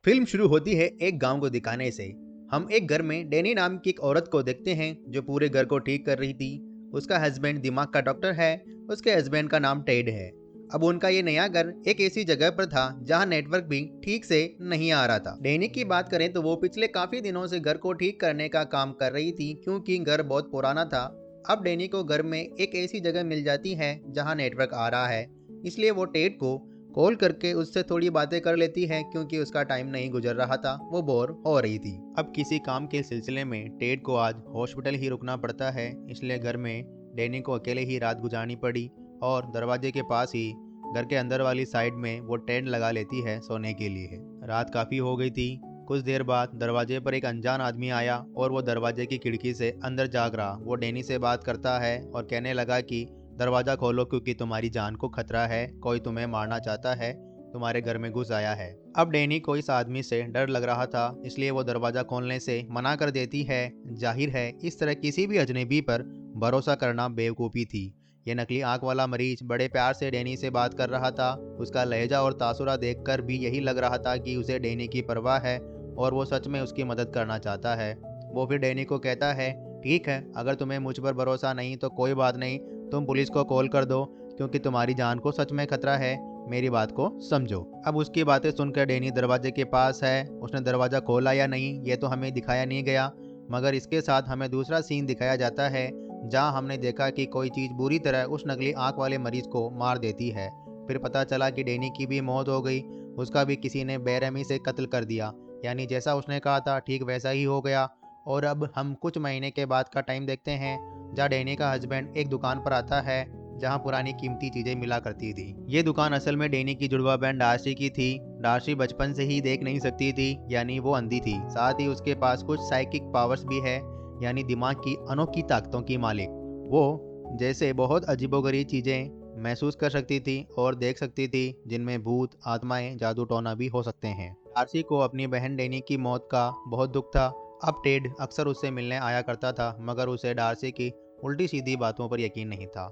Film शुरू होती है एक गांव को दिखाने से। हम एक घर में डैनी नाम की एक औरत को देखते हैं जो पूरे घर को ठीक कर रही थी। उसका हस्बैंड दिमाग का डॉक्टर है। उसके हस्बैंड का नाम टेड है। अब उनका ये नया घर एक ऐसी जगह पर था जहां नेटवर्क भी ठीक से नहीं आ रहा था। डैनी की बात करें तो वो पिछले काफी दिनों से घर को ठीक करने का काम कर रही थी क्योंकि घर बहुत पुराना था। अब डैनी को घर में एक ऐसी जगह मिल जाती है जहां नेटवर्क आ रहा है, इसलिए वो टेड को कॉल करके उससे थोड़ी बातें कर लेती है क्योंकि उसका टाइम नहीं गुजर रहा था, वो बोर हो रही थी। अब किसी काम के सिलसिले में टेड को आज हॉस्पिटल ही रुकना पड़ता है, इसलिए घर में डैनी को अकेले ही रात गुजारनी पड़ी और दरवाजे के पास ही घर के अंदर वाली साइड में वो टेंट लगा लेती है सोने के लिए। रात काफ़ी हो गई थी। कुछ देर बाद दरवाजे पर एक अनजान आदमी आया और वो दरवाजे की खिड़की से अंदर झाँक रहा। वो डैनी से बात करता है और कहने लगा कि दरवाज़ा खोलो क्योंकि तुम्हारी जान को खतरा है, कोई तुम्हें मारना चाहता है, तुम्हारे घर में घुस आया है। अब डैनी को इस आदमी से डर लग रहा था, इसलिए वो दरवाज़ा खोलने से मना कर देती है। जाहिर है इस तरह किसी भी अजनबी पर भरोसा करना बेवकूफ़ी थी। ये नकली आंख वाला मरीज बड़े प्यार से डैनी से बात कर रहा था। उसका लहजा और तासुरा देखकर भी यही लग रहा था कि उसे डैनी की परवाह है और वो सच में उसकी मदद करना चाहता है। वो फिर डैनी को कहता है, ठीक है, अगर तुम्हें मुझ पर भरोसा नहीं तो कोई बात नहीं, तुम पुलिस को कॉल कर दो क्योंकि तुम्हारी जान को सच में खतरा है, मेरी बात को समझो। अब उसकी बातें सुनकर डैनी दरवाजे के पास है। उसने दरवाज़ा खोला या नहीं ये तो हमें दिखाया नहीं गया, मगर इसके साथ हमें दूसरा सीन दिखाया जाता है जहां हमने देखा कि कोई चीज़ बुरी तरह उस नकली आंख वाले मरीज को मार देती है। फिर पता चला कि डैनी की भी मौत हो गई, उसका भी किसी ने बेरहमी से कत्ल कर दिया, यानी जैसा उसने कहा था ठीक वैसा ही हो गया। और अब हम कुछ महीने के बाद का टाइम देखते हैं जहाँ डैनी का हस्बैंड एक दुकान पर आता है जहाँ पुरानी कीमती चीजें मिला करती थी। ये दुकान असल में डैनी की जुड़वा बहन डार्सी की थी। डार्सी बचपन से ही देख नहीं सकती थी, यानी वो अंधी थी। साथ ही उसके पास कुछ साइकिक पावर्स भी है, यानी दिमाग की अनोखी ताकतों की मालिक। वो जैसे बहुत अजीबोगरीब चीजें महसूस कर सकती थी और देख सकती थी जिनमें भूत, आत्माएं, जादू टोना भी हो सकते हैं। डार्सी को अपनी बहन डैनी की मौत का बहुत दुख था। अब टेड अक्सर उससे मिलने आया करता था, मगर उसे डार्सी की उल्टी सीधी बातों पर यकीन नहीं था।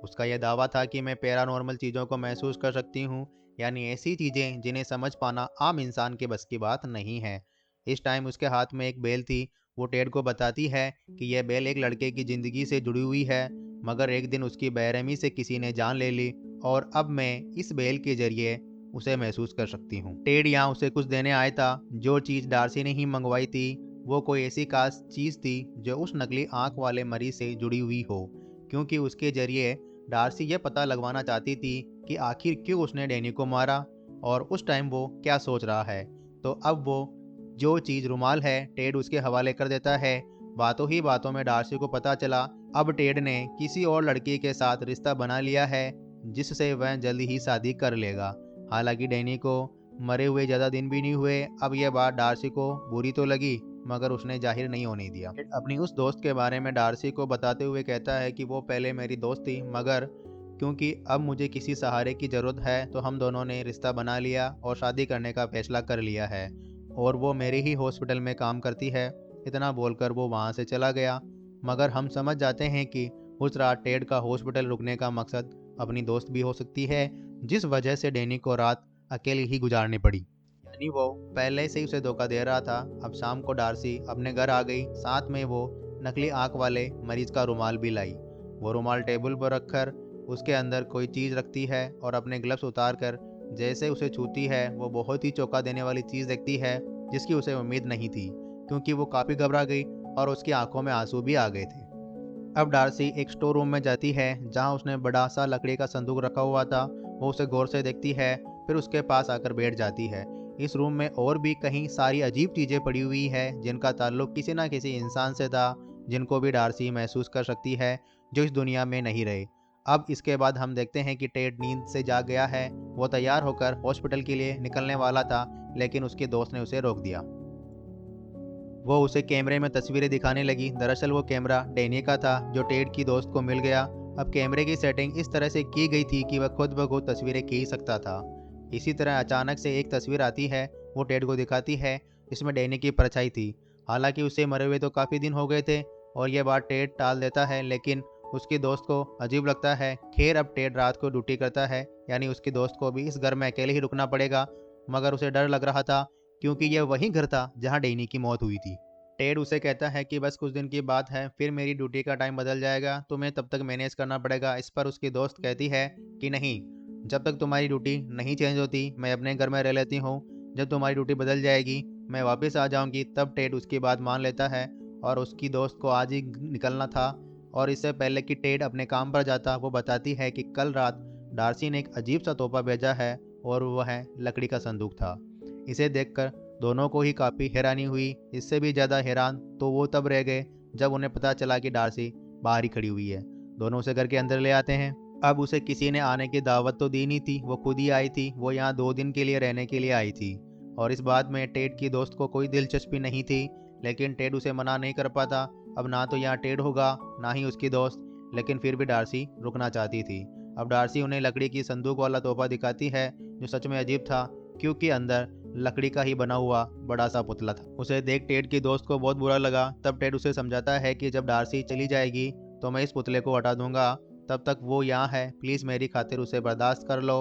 उसका यह दावा था कि मैं पैरानॉर्मल चीज़ों को महसूस कर सकती हूँ, यानी ऐसी चीज़ें जिन्हें समझ पाना आम इंसान के बस की बात नहीं है। इस टाइम उसके हाथ में एक बेल थी। वो टेड को बताती है कि यह बेल एक लड़के की ज़िंदगी से जुड़ी हुई है, मगर एक दिन उसकी बेरहमी से किसी ने जान ले ली और अब मैं इस बेल के जरिए उसे महसूस कर सकती हूँ। टेड यहाँ उसे कुछ देने आया था। जो चीज़ डार्सी ने ही मंगवाई थी वो कोई ऐसी खास चीज़ थी जो उस नकली आंख वाले मरीज से जुड़ी हुई हो, क्योंकि उसके जरिए डार्सी यह पता लगवाना चाहती थी कि आखिर क्यों उसने डैनी को मारा और उस टाइम वो क्या सोच रहा है। तो अब वो जो चीज़ रुमाल है टेड उसके हवाले कर देता है। बातों ही बातों में डार्सी को पता चला अब टेड ने किसी और लड़की के साथ रिश्ता बना लिया है जिससे वह जल्द ही शादी कर लेगा। हालांकि डैनी को मरे हुए ज़्यादा दिन भी नहीं हुए। अब यह बात डार्सी को बुरी तो लगी, मगर उसने जाहिर नहीं होने दिया। टेड अपनी उस दोस्त के बारे में डार्सी को बताते हुए कहता है कि वो पहले मेरी दोस्त थी, मगर क्योंकि अब मुझे किसी सहारे की ज़रूरत है तो हम दोनों ने रिश्ता बना लिया और शादी करने का फैसला कर लिया है, और वो मेरे ही हॉस्पिटल में काम करती है। इतना बोलकर वो वहाँ से चला गया, मगर हम समझ जाते हैं कि उस रात टेड का हॉस्पिटल रुकने का मकसद अपनी दोस्त भी हो सकती है, जिस वजह से डैनी को रात अकेले ही गुजारनी पड़ी। यानी वो पहले से ही उसे धोखा दे रहा था। अब शाम को डार्सी अपने घर आ गई, साथ में वो नकली आंख वाले मरीज का रुमाल भी लाई। वो रुमाल टेबल पर रखकर उसके अंदर कोई चीज़ रखती है और अपने ग्लव्स उतार कर जैसे उसे छूती है वो बहुत ही चौंका देने वाली चीज़ देखती है जिसकी उसे उम्मीद नहीं थी, क्योंकि वो काफ़ी घबरा गई और उसकी आंखों में आंसू भी आ गए थे। अब डार्सी एक स्टोर रूम में जाती है जहां उसने बड़ा सा लकड़ी का संदूक रखा हुआ था। वो उसे गौर से देखती है, फिर उसके पास आकर बैठ जाती है। इस रूम में और भी कहीं सारी अजीब चीज़ें पड़ी हुई है जिनका ताल्लुक किसी न किसी इंसान से था, जिनको भी डार्सी महसूस कर सकती है, जो इस दुनिया में नहीं रहे। अब इसके बाद हम देखते हैं कि टेड नींद से जाग गया है। वो तैयार होकर हॉस्पिटल के लिए निकलने वाला था, लेकिन उसके दोस्त ने उसे रोक दिया। वो उसे कैमरे में तस्वीरें दिखाने लगी। दरअसल वो कैमरा डैनी का था जो टेड की दोस्त को मिल गया। अब कैमरे की सेटिंग इस तरह से की गई थी कि वह खुद ब खुद तस्वीरें खींच सकता था। इसी तरह अचानक से एक तस्वीर आती है, वो टेड को दिखाती है, इसमें डैनी की परछाई थी। हालांकि उसे मरे हुए तो काफ़ी दिन हो गए थे और यह बात टेड टाल देता है, लेकिन उसकी दोस्त को अजीब लगता है। खैर अब टेड रात को ड्यूटी करता है, यानी उसकी दोस्त को भी इस घर में अकेले ही रुकना पड़ेगा, मगर उसे डर लग रहा था क्योंकि यह वही घर था जहाँ डैनी की मौत हुई थी। टेड उसे कहता है कि बस कुछ दिन की बात है, फिर मेरी ड्यूटी का टाइम बदल जाएगा, तुम्हें तब तक मैनेज करना पड़ेगा। इस पर उसकी दोस्त कहती है कि नहीं, जब तक तुम्हारी ड्यूटी नहीं चेंज होती मैं अपने घर में रह लेती हूँ। जब तुम्हारी ड्यूटी बदल जाएगी मैं वापस आ जाऊंगी। तब टेड उसकी बात मान लेता है और उसकी दोस्त को आज ही निकलना था। और इससे पहले कि टेड अपने काम पर जाता, वो बताती है कि कल रात डार्सी ने एक अजीब सा तोहफा भेजा है और वह लकड़ी का संदूक था। इसे देखकर दोनों को ही काफ़ी हैरानी हुई। इससे भी ज़्यादा हैरान तो वो तब रह गए जब उन्हें पता चला कि डार्सी बाहर ही खड़ी हुई है। दोनों उसे घर के अंदर ले आते हैं। अब उसे किसी ने आने की दावत तो दी नहीं थी, वो खुद ही आई थी। वो यहाँ 2 दिन के लिए रहने के लिए आई थी और इस बात में टेड की दोस्त को कोई दिलचस्पी नहीं थी, लेकिन टेड उसे मना नहीं कर पाता। अब ना तो यहाँ टेड होगा ना ही उसकी दोस्त, लेकिन फिर भी डार्सी रुकना चाहती थी। अब डार्सी उन्हें लकड़ी की संदूक वाला तोहफा दिखाती है जो सच में अजीब था, क्योंकि अंदर लकड़ी का ही बना हुआ बड़ा सा पुतला था। उसे देख टेड की दोस्त को बहुत बुरा लगा। तब टेड उसे समझाता है कि जब डार्सी चली जाएगी तो मैं इस पुतले को हटा दूंगा, तब तक वो यहाँ है, प्लीज़ मेरी खातिर उसे बर्दाश्त कर लो।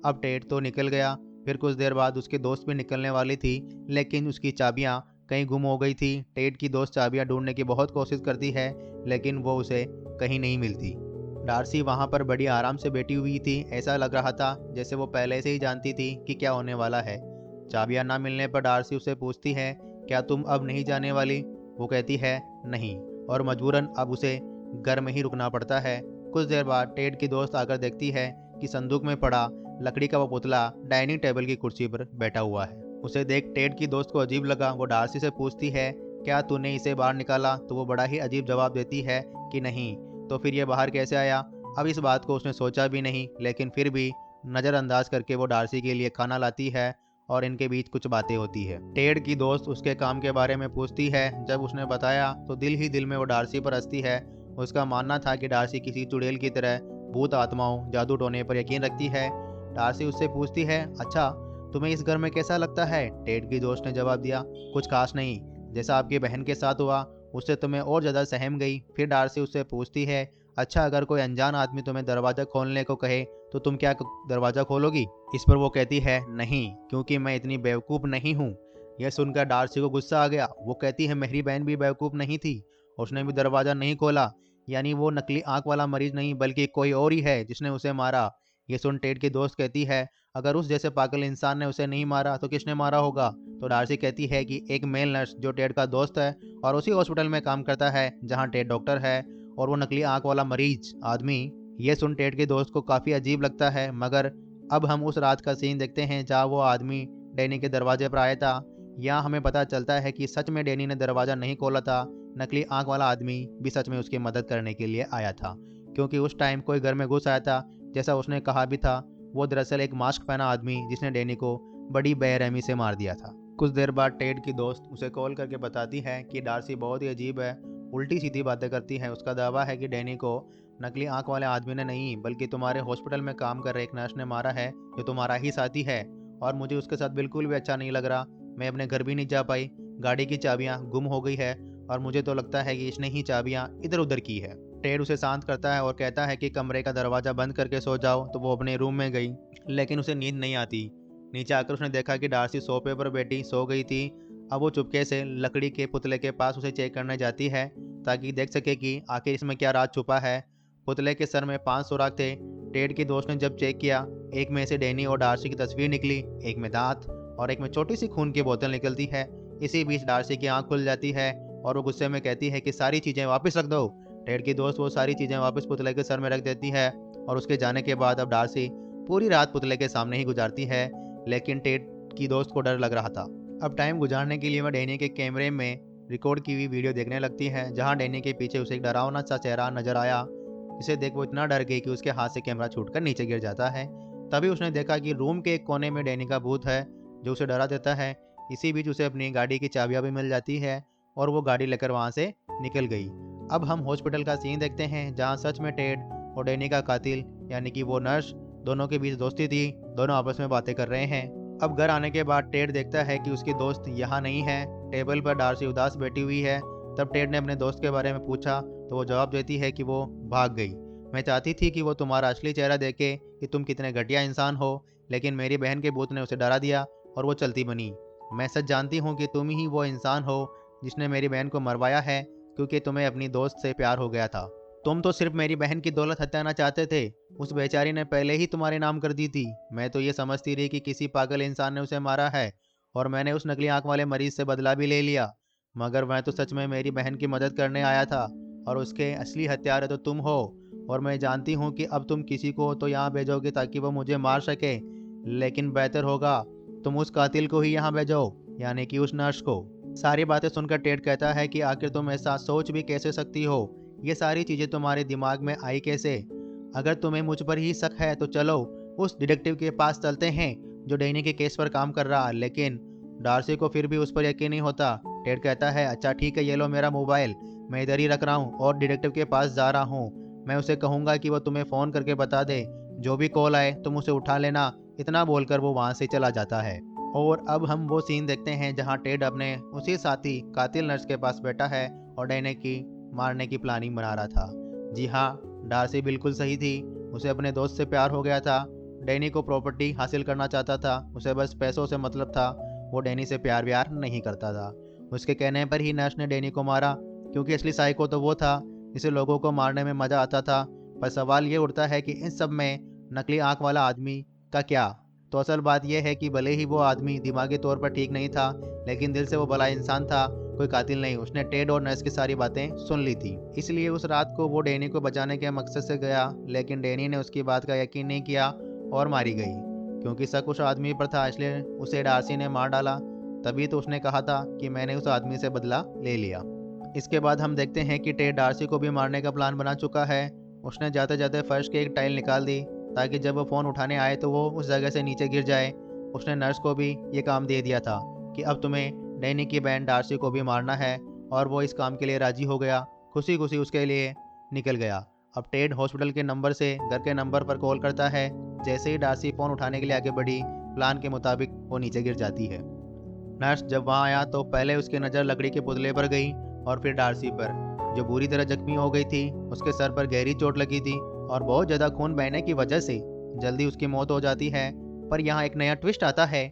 अब टेड तो निकल गया। फिर कुछ देर बाद उसकी दोस्त भी निकलने वाली थी, लेकिन उसकी चाबियाँ कहीं गुम हो गई थी। टेड की दोस्त चाबियाँ ढूंढने की बहुत कोशिश करती है, लेकिन वो उसे कहीं नहीं मिलती। डार्सी वहाँ पर बड़ी आराम से बैठी हुई थी। ऐसा लग रहा था जैसे वो पहले से ही जानती थी कि क्या होने वाला है। चाबियाँ ना मिलने पर डार्सी उसे पूछती है, क्या तुम अब नहीं जाने वाली? वो कहती है नहीं, और मजबूरन अब उसे घर में ही रुकना पड़ता है। कुछ देर बाद टेड की दोस्त आकर देखती है कि संदूक में पड़ा लकड़ी का वो पुतला डाइनिंग टेबल की कुर्सी पर बैठा हुआ है। उसे देख टेड की दोस्त को अजीब लगा। वो डार्सी से पूछती है, क्या तूने इसे बाहर निकाला? तो वो बड़ा ही अजीब जवाब देती है कि नहीं। तो फिर ये बाहर कैसे आया? अब इस बात को उसने सोचा भी नहीं, लेकिन फिर भी नज़रअंदाज करके वो डार्सी के लिए खाना लाती है और इनके बीच कुछ बातें होती है। टेड की दोस्त उसके काम के बारे में पूछती है। जब उसने बताया तो दिल ही दिल में वो डार्सी पर हंसती है। उसका मानना था कि डार्सी किसी चुड़ैल की तरह भूत आत्माओं जादू टोने पर यकीन रखती है। डार्सी उससे पूछती है, अच्छा तुम्हें इस घर में कैसा लगता है? टेड की दोस्त ने जवाब दिया, कुछ खास नहीं, जैसा आपकी बहन के साथ हुआ उससे तुम्हें और ज़्यादा सहम गई। फिर डार्सी उससे पूछती है, अच्छा अगर कोई अनजान आदमी तुम्हें दरवाज़ा खोलने को कहे तो तुम क्या दरवाज़ा खोलोगी? इस पर वो कहती है नहीं, क्योंकि मैं इतनी बेवकूफ़ नहीं हूँ। यह सुनकर डार्सी को गुस्सा आ गया। वो कहती है मेरी बहन भी बेवकूफ़ नहीं थी, उसने भी दरवाज़ा नहीं खोला। यानी वो नकली आंख वाला मरीज नहीं बल्कि कोई और ही है जिसने उसे मारा। ये सुन टेड की दोस्त कहती है, अगर उस जैसे पागल इंसान ने उसे नहीं मारा तो किसने मारा होगा? तो डार्सी कहती है कि एक मेल नर्स जो टेड का दोस्त है और उसी हॉस्पिटल में काम करता है जहाँ टेड डॉक्टर है, और वो नकली आंख वाला मरीज आदमी। ये सुन टेड के दोस्त को काफ़ी अजीब लगता है, मगर अब हम उस रात का सीन देखते हैं जहाँ वो आदमी डैनी के दरवाजे पर आया था। यहाँ हमें पता चलता है कि सच में डैनी ने दरवाज़ा नहीं खोला था। नकली आंख वाला आदमी भी सच में उसकी मदद करने के लिए आया था, क्योंकि उस टाइम कोई घर में घुस आया था जैसा उसने कहा भी था। वो दरअसल एक मास्क पहना आदमी जिसने डैनी को बड़ी बेरहमी से मार दिया था। कुछ देर बाद टेड की दोस्त उसे कॉल करके बताती है कि डार्सी बहुत ही अजीब है, उल्टी सीधी बातें करती है। उसका दावा है कि डैनी को नकली आंख वाले आदमी ने नहीं बल्कि तुम्हारे हॉस्पिटल में काम कर रहे एक नर्स ने मारा है जो तुम्हारा ही साथी है, और मुझे उसके साथ बिल्कुल भी अच्छा नहीं लग रहा। मैं अपने घर भी नहीं जा पाई, गाड़ी की चाबियाँ गुम हो गई है और मुझे तो लगता है कि इसने ही चाबियाँ इधर उधर की है। टेड उसे शांत करता है और कहता है कि कमरे का दरवाज़ा बंद करके सो जाओ। तो वो अपने रूम में गई, लेकिन उसे नींद नहीं आती। नीचे आकर उसने देखा कि डार्सी सोफे पर बैठी सो गई थी। अब वो चुपके से लकड़ी के पुतले के पास उसे चेक करने जाती है ताकि देख सके कि आखिर इसमें क्या राज छुपा है। पुतले के सर में 5 सुराख थे। टेड की दोस्त ने जब चेक किया, एक में से डैनी और डार्सी की तस्वीर निकली, एक में दांत और एक में छोटी सी खून की बोतल निकलती है। इसी बीच डार्सी की आंख खुल जाती है और वो गुस्से में कहती है कि सारी चीज़ें वापस रख दो। टेड की दोस्त वो सारी चीज़ें वापस पुतले के सर में रख देती है और उसके जाने के बाद अब डार्सी पूरी रात पुतले के सामने ही गुजारती है। लेकिन टेड की दोस्त को डर लग रहा था। अब टाइम गुजारने के लिए वह डैनी के कैमरे में रिकॉर्ड की हुई वीडियो देखने लगती है, जहां डैनी के पीछे उसे एक डरावना सा चेहरा नजर आया। इसे देख वो इतना डर गई कि उसके हाथ से कैमरा छूटकर नीचे गिर जाता है। तभी उसने देखा कि रूम के एक कोने में डैनी का भूत है जो उसे डरा देता है। इसी बीच उसे अपनी गाड़ी की चाबियां भी मिल जाती है और वो गाड़ी लेकर वहां से निकल गई। अब हम हॉस्पिटल का सीन देखते हैं जहाँ सच में टेड और डैनी का कातिल यानी कि वो नर्स, दोनों के बीच दोस्ती थी। दोनों आपस में बातें कर रहे हैं। अब घर आने के बाद टेड देखता है कि उसकी दोस्त यहाँ नहीं है। टेबल पर डार्सी उदास बैठी हुई है। तब टेड ने अपने दोस्त के बारे में पूछा तो वो जवाब देती है कि वो भाग गई। मैं चाहती थी कि वो तुम्हारा असली चेहरा देखे कि तुम कितने घटिया इंसान हो, लेकिन मेरी बहन के भूत ने उसे डरा दिया और वो चलती बनी। मैं सच जानती हूँ कि तुम ही वो इंसान हो जिसने मेरी बहन को मरवाया है, क्योंकि तुम्हें अपनी दोस्त से प्यार हो गया था। तुम तो सिर्फ मेरी बहन की दौलत हत्याना चाहते थे। उस बेचारी ने पहले ही तुम्हारे नाम कर दी थी। मैं तो ये समझती रही कि किसी पागल इंसान ने उसे मारा है, और मैंने उस नकली आंख वाले मरीज से बदला भी ले लिया। मगर वह तो सच में मेरी बहन की मदद करने आया था, और उसके असली हत्यारे तो तुम हो। और मैं जानती हूँ कि अब तुम किसी को तो यहाँ भेजोगे ताकि वो मुझे मार सके, लेकिन बेहतर होगा तुम उस कातिल को ही यहाँ भेजो, यानी कि उस नर्स को। सारी बातें सुनकर टेड कहता है कि आखिर तुम ऐसा सोच भी कैसे सकती हो? ये सारी चीजें तुम्हारे दिमाग में आई कैसे? अगर तुम्हें मुझ पर ही शक है तो चलो उस डिटेक्टिव के पास चलते हैं जो डैनी के केस पर काम कर रहा। लेकिन डार्सी को फिर भी उस पर यकीन नहीं होता। टेड कहता है, अच्छा ठीक है, ये लो मेरा मोबाइल, मैं इधर ही रख रहा हूँ और डिटेक्टिव के पास जा रहा हूँ। मैं उसे कहूँगा कि वो तुम्हें फ़ोन करके बता दे, जो भी कॉल आए तुम उसे उठा लेना। इतना बोलकर वो वहाँ से चला जाता है। और अब हम वो सीन देखते हैं जहाँ टेड अपने उसी साथी कातिल नर्स के पास बैठा है और डैनी की मारने की प्लानिंग बना रहा था। जी हाँ, डार्सी बिल्कुल सही थी। उसे अपने दोस्त से प्यार हो गया था। डैनी को प्रॉपर्टी हासिल करना चाहता था, उसे बस पैसों से मतलब था। वो डैनी से प्यार व्यार नहीं करता था। उसके कहने पर ही नर्स ने डैनी को मारा, क्योंकि असली साइको तो वो था जिसे लोगों को मारने में मजा आता था। पर सवाल ये उठता है कि इन सब में नकली आंख वाला आदमी का क्या? तो असल बात यह है कि भले ही वो आदमी दिमागी तौर पर ठीक नहीं था, लेकिन दिल से वो भला इंसान था, कोई कातिल नहीं। उसने टेड और नर्स की सारी बातें सुन ली थी। इसलिए उस रात को वो डैनी को बचाने के मकसद से गया, लेकिन डैनी ने उसकी बात का यकीन नहीं किया और मारी गई। क्योंकि शक उस आदमी पर था, इसलिए उसे डार्सी ने मार डाला। तभी तो उसने कहा था कि मैंने उस आदमी से बदला ले लिया। इसके बाद हम देखते हैं कि टेड डार्सी को भी मारने का प्लान बना चुका है। उसने जाते जाते फर्श की एक टाइल निकाल दी ताकि जब वो फ़ोन उठाने आए तो वो उस जगह से नीचे गिर जाए। उसने नर्स को भी ये काम दे दिया था कि अब तुम्हें डैनी की बहन डार्सी को भी मारना है, और वो इस काम के लिए राजी हो गया। खुशी खुशी उसके लिए निकल गया। अब टेड हॉस्पिटल के नंबर से घर के नंबर पर कॉल करता है। जैसे ही डार्सी फ़ोन उठाने के लिए आगे बढ़ी, प्लान के मुताबिक वो नीचे गिर जाती है। नर्स जब वहाँ आया तो पहले उसकी नज़र लकड़ी के पुतले पर गई और फिर डार्सी पर, जो बुरी तरह जख्मी हो गई थी। उसके सर पर गहरी चोट लगी थी और बहुत ज़्यादा खून बहने की वजह से जल्दी उसकी मौत हो जाती है। पर यहाँ एक नया ट्विस्ट आता है।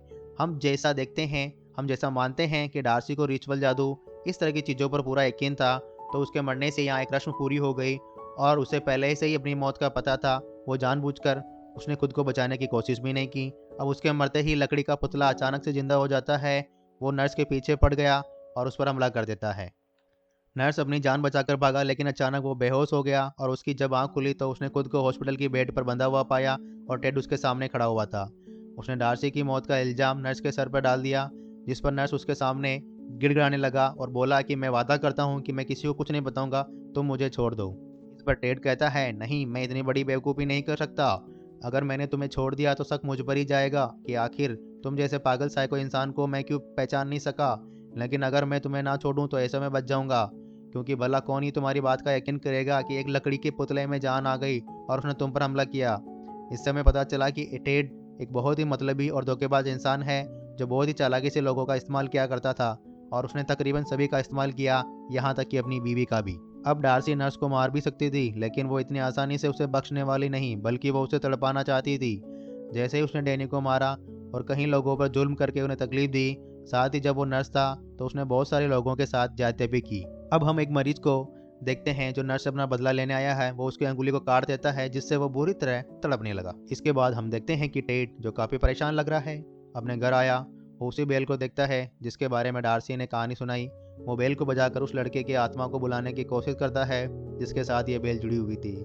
हम जैसा मानते हैं कि डार्सी को रिचुअल जादू इस तरह की चीज़ों पर पूरा यकीन था, तो उसके मरने से यहाँ एक रस्म पूरी हो गई और उसे पहले से ही अपनी मौत का पता था। वो जानबूझकर उसने खुद को बचाने की कोशिश भी नहीं की। अब उसके मरते ही लकड़ी का पुतला अचानक से जिंदा हो जाता है। वो नर्स के पीछे पड़ गया और उस पर हमला कर देता है। नर्स अपनी जान बचाकर भागा, लेकिन अचानक वो बेहोश हो गया और उसकी जब आंख खुली तो उसने खुद को हॉस्पिटल की बेड पर बंधा हुआ पाया और टेड उसके सामने खड़ा हुआ था। उसने डार्सी की मौत का इल्जाम नर्स के सर पर डाल दिया, जिस पर नर्स उसके सामने गिड़गिड़ाने लगा और बोला कि मैं वादा करता हूँ कि मैं किसी को कुछ नहीं बताऊंगा, तुम मुझे छोड़ दो। इस पर टेड कहता है, नहीं, मैं इतनी बड़ी बेवकूफ़ी नहीं कर सकता। अगर मैंने तुम्हें छोड़ दिया तो शक मुझ पर ही जाएगा कि आखिर तुम जैसे पागल साइको इंसान को मैं क्यों पहचान नहीं सका। लेकिन अगर मैं तुम्हें ना छोड़ूं तो ऐसे में बच जाऊंगा, क्योंकि भला कौन ही तुम्हारी बात का यकीन करेगा कि एक लकड़ी के पुतले में जान आ गई और उसने तुम पर हमला किया। इससे हमें पता चला कि टेड एक बहुत ही मतलबी और धोखेबाज इंसान है, जो बहुत ही चालाकी से लोगों का इस्तेमाल किया करता था, और उसने तकरीबन सभी का इस्तेमाल किया, यहाँ तक कि अपनी बीवी का भी। अब डार्सी नर्स को मार भी सकती थी, लेकिन वो इतनी आसानी से उसे बख्शने वाली नहीं, बल्कि वो उसे तड़पाना चाहती थी। जैसे ही उसने डैनी को मारा और कहीं लोगों पर जुल्म करके उन्हें तकलीफ दी, साथ ही जब वो नर्स था तो उसने बहुत सारे लोगों के साथ ज्यादती भी की। अब हम एक मरीज को देखते हैं जो नर्स से अपना बदला लेने आया है। वो उसकी अंगुली को काट देता है, जिससे वो बुरी तरह तड़पने लगा। इसके बाद हम देखते हैं कि टेड, जो काफी परेशान लग रहा है, अपने घर आया। वो उसी बेल को देखता है जिसके बारे में डार्सी ने कहानी सुनाई। वो बेल को बजाकर उस लड़के की आत्मा को बुलाने की कोशिश करता है जिसके साथ ये बेल जुड़ी हुई थी,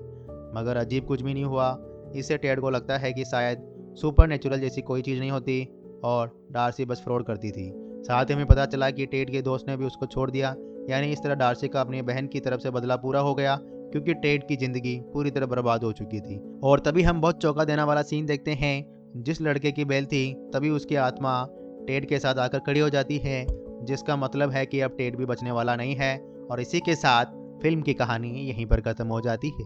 मगर अजीब कुछ भी नहीं हुआ। इससे टेड को लगता है कि शायद सुपर नेचुरल जैसी कोई चीज़ नहीं होती और डार्सी बस फ्रॉड करती थी। साथ ही हमें पता चला कि टेड के दोस्त ने भी उसको छोड़ दिया, यानी इस तरह डार्सी का अपनी बहन की तरफ से बदला पूरा हो गया, क्योंकि टेड की जिंदगी पूरी तरह बर्बाद हो चुकी थी। और तभी हम बहुत चौंका देने वाला सीन देखते हैं। जिस लड़के की बेल थी, तभी उसकी आत्मा टेड के साथ आकर खड़ी हो जाती है, जिसका मतलब है कि अब टेड भी बचने वाला नहीं है। और इसी के साथ फिल्म की कहानी यहीं पर खत्म हो जाती है।